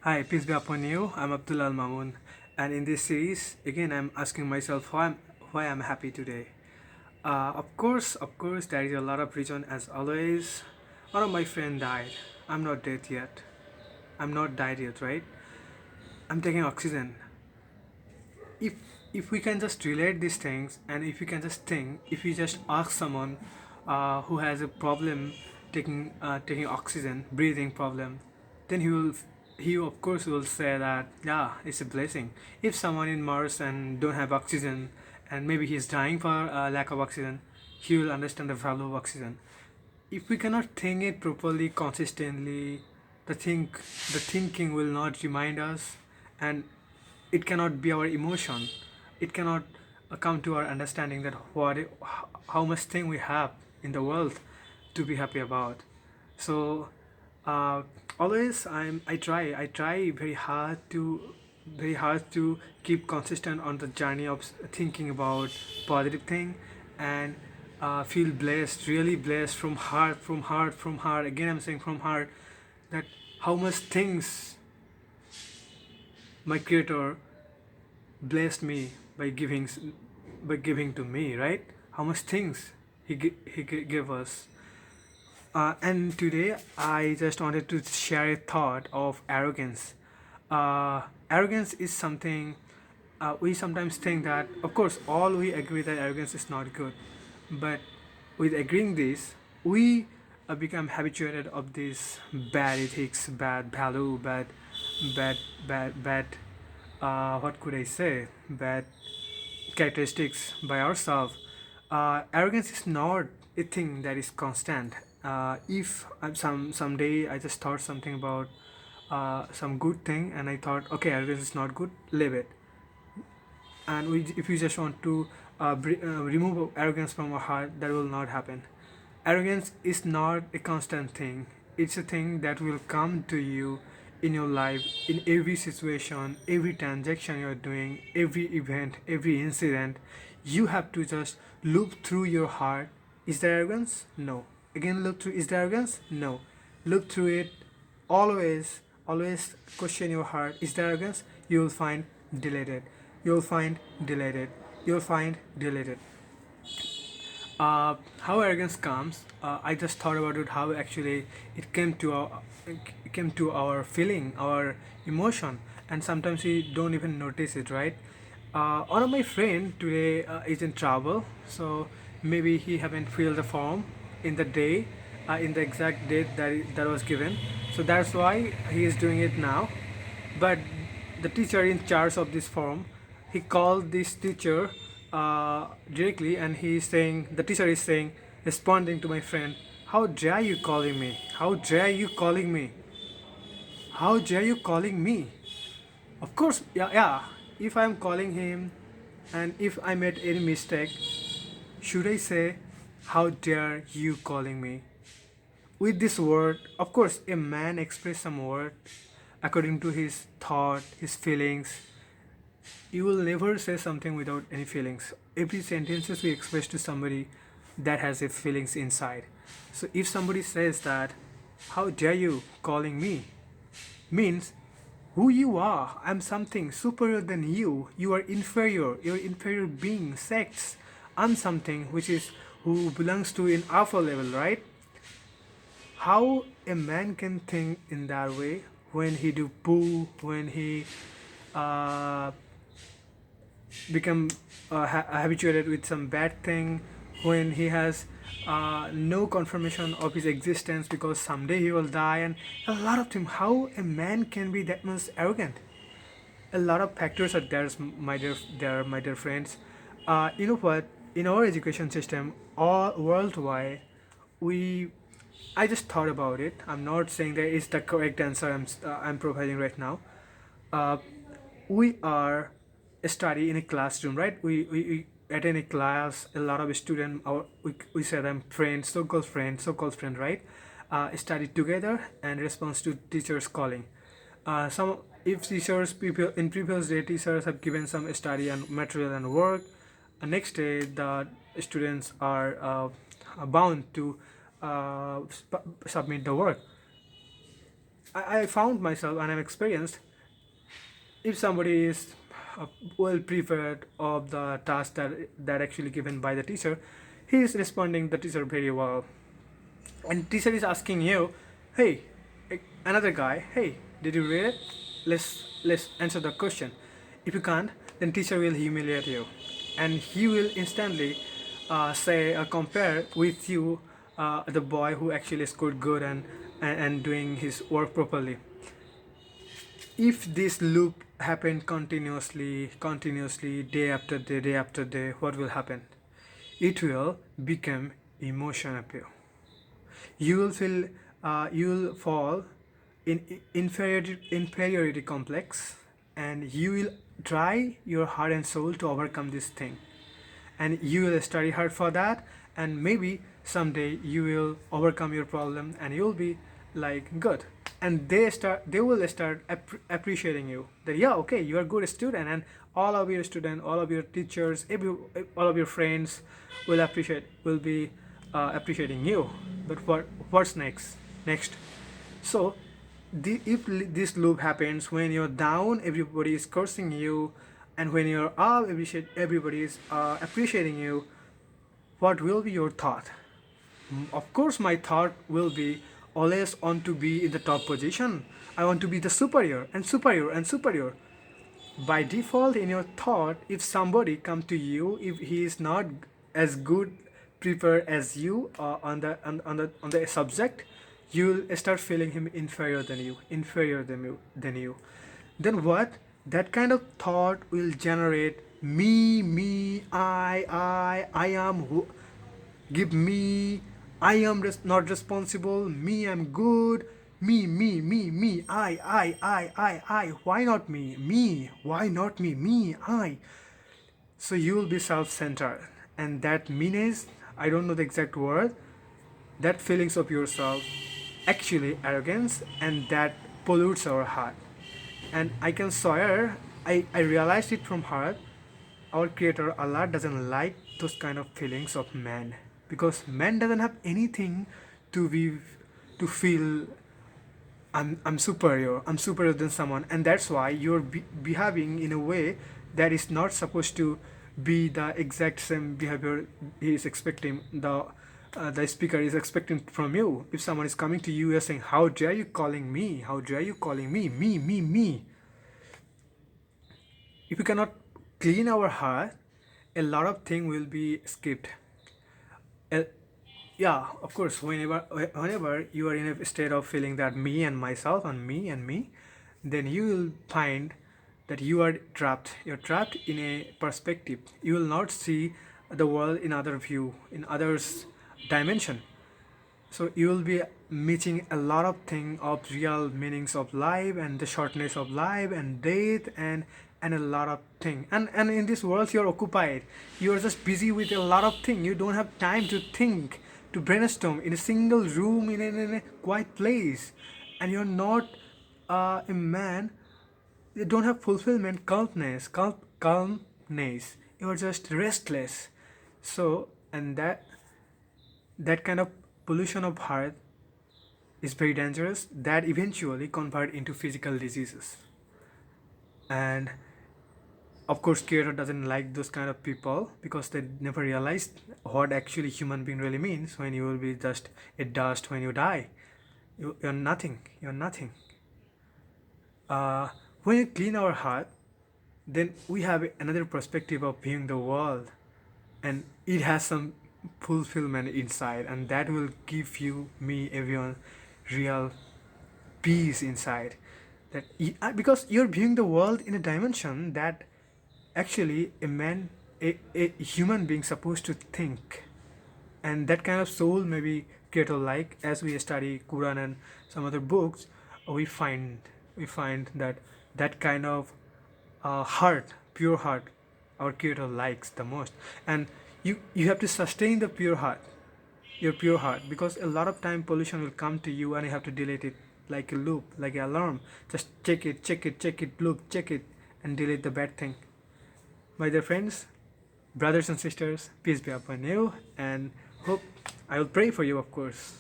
Hi, peace be upon you. I'm Abdul Al Mamun, and in this series, again, I'm asking myself why I'm happy today. Of course, there is a lot of reason. As always, one of my friend died. I'm not dead yet. I'm not died yet, right? I'm taking oxygen. If if we can just relate these things, and if we can just think, if we just ask someone who has a problem taking oxygen, breathing problem, then he of course will say that yeah, it's a blessing. If someone in Mars and don't have oxygen, and maybe he's dying for lack of oxygen, he will understand the value of oxygen. If we cannot think it properly, consistently, the thinking will not remind us, and it cannot be our emotion. It cannot come to our understanding that how much thing we have in the world to be happy about. So uh, always I try very hard to keep consistent on the journey of thinking about positive thing, and feel blessed, really blessed from heart, from heart. Again, I'm saying from heart that how much things my creator blessed me by giving to me, right? How much things he gave us. And today I just wanted to share a thought of arrogance. Arrogance is something we sometimes think that, of course, all we agree that arrogance is not good, but with agreeing this, we become habituated of this bad ethics, bad value, bad, bad. What could I say? Bad characteristics by ourselves. Arrogance is not a thing that is constant. If someday I just thought something about some good thing, and I thought, okay, arrogance is not good, leave it. And if you just want to remove arrogance from our heart, that will not happen. Arrogance is not a constant thing. It's a thing that will come to you in your life, in every situation, every transaction you're doing, every event, every incident. You have to just look through your heart. Is there arrogance? No. Again, look through. Is there arrogance? No. Look through it. Always question your heart. Is there arrogance? You will find deleted. You'll find deleted. You'll find deleted. How arrogance comes, I just thought about it, how actually it came to our feeling, our emotion, and sometimes we don't even notice it, right? One of my friend today is in trouble, so maybe he haven't filled the form in the day, in the exact date that was given, so that's why he is doing it now. But the teacher in charge of this form, he called this teacher directly, and he is saying, the teacher is saying, responding to my friend, how dare you calling me, how dare you calling me, how dare you calling me. Of course, yeah, if I'm calling him, and if I made any mistake, should I say, how dare you calling me? With this word, of course, a man express some word according to his thought, his feelings. You will never say something without any feelings. Every sentences we express to somebody that has a feelings inside. So if somebody says that, how dare you calling me, means who you are. I'm something superior than you. You are inferior. You're inferior being, sex. I'm something which is who belongs to an alpha level, right? How a man can think in that way when he do poo, when he uh, become habituated with some bad thing, when he has no confirmation of his existence because someday he will die, and a lot of things. How a man can be that much arrogant? A lot of factors are there, my dear friends. You know what? In our education system, all worldwide, we I just thought about it. I'm not saying that it's the correct answer I'm providing right now. Uh, we are study in a classroom, right? We attend a class. A lot of students, we say them friends, so-called friend, right? Study together and response to teachers calling. Some if teachers people in previous day teachers have given some study and material and work, next day the students are bound to submit the work. I found myself and I've experienced, if somebody is well prepared of the task that actually given by the teacher, he is responding the teacher very well, and teacher is asking you, hey, another guy, hey, did you read it? Let's answer the question. If you can't, then teacher will humiliate you, and he will instantly say compare with you, the boy who actually scored good and doing his work properly. If this loop happen continuously, day after day, what will happen? It will become emotion appeal. You will feel, you will fall in inferiority complex, and you will try your heart and soul to overcome this thing, and you will study hard for that, and maybe someday you will overcome your problem and you'll be like good, and they will start appreciating you, that yeah, okay, you are a good student, and all of your students, all of your teachers, all of your friends will be appreciating you. But what's next? So if this loop happens, when you're down everybody is cursing you, and when you're up everybody is appreciating you, what will be your thought? Of course my thought will be always on to be in the top position. I want to be the superior and superior and superior. By default in your thought, if somebody come to you, if he is not as good prepared as you on the subject, you'll start feeling him inferior than you. Then what? That kind of thought will generate me, I am who, give me, I am not responsible, me, I'm good, me, I, why not me, why not me, I. So you will be self-centered, and that means, I don't know the exact word, that feelings of yourself actually arrogance, and that pollutes our heart. And I can swear, I realized it from heart, our creator Allah doesn't like those kind of feelings of man, because man doesn't have anything to be to feel I'm superior than someone, and that's why you're behaving in a way that is not supposed to be the exact same behavior he is expecting, the speaker is expecting from you. If someone is coming to you, you're saying, how dare you calling me, how dare you calling me. If we cannot clean our heart, a lot of things will be skipped. Uh, yeah, of course, whenever you are in a state of feeling that me and myself and me, then you will find that you are trapped. You're trapped in a perspective. You will not see the world in other view, in others dimension. So you will be missing a lot of things of real meanings of life, and the shortness of life and death, and a lot of things. And in this world you're occupied. You're just busy with a lot of things. You don't have time to think, to brainstorm in a single room, in a quiet place. And you're not a man. You don't have fulfillment, calmness. You're just restless. So, and that kind of pollution of heart is very dangerous, that eventually convert into physical diseases. And of course creator doesn't like those kind of people, because they never realized what actually human being really means, when you will be just a dust when you die. You're nothing. When we clean our heart, then we have another perspective of viewing the world, and it has some fulfillment inside, and that will give you, me, everyone, real peace inside. Because you're viewing the world in a dimension that actually a human being supposed to think, and that kind of soul maybe creator like. As we study Quran and some other books, we find that kind of pure heart, our creator likes the most. And you have to sustain the pure heart, your pure heart, because a lot of time pollution will come to you and you have to delete it, like a loop, like an alarm. Just check it, loop, check it, and delete the bad thing. My dear friends, brothers and sisters, peace be upon you, and hope I will pray for you, of course.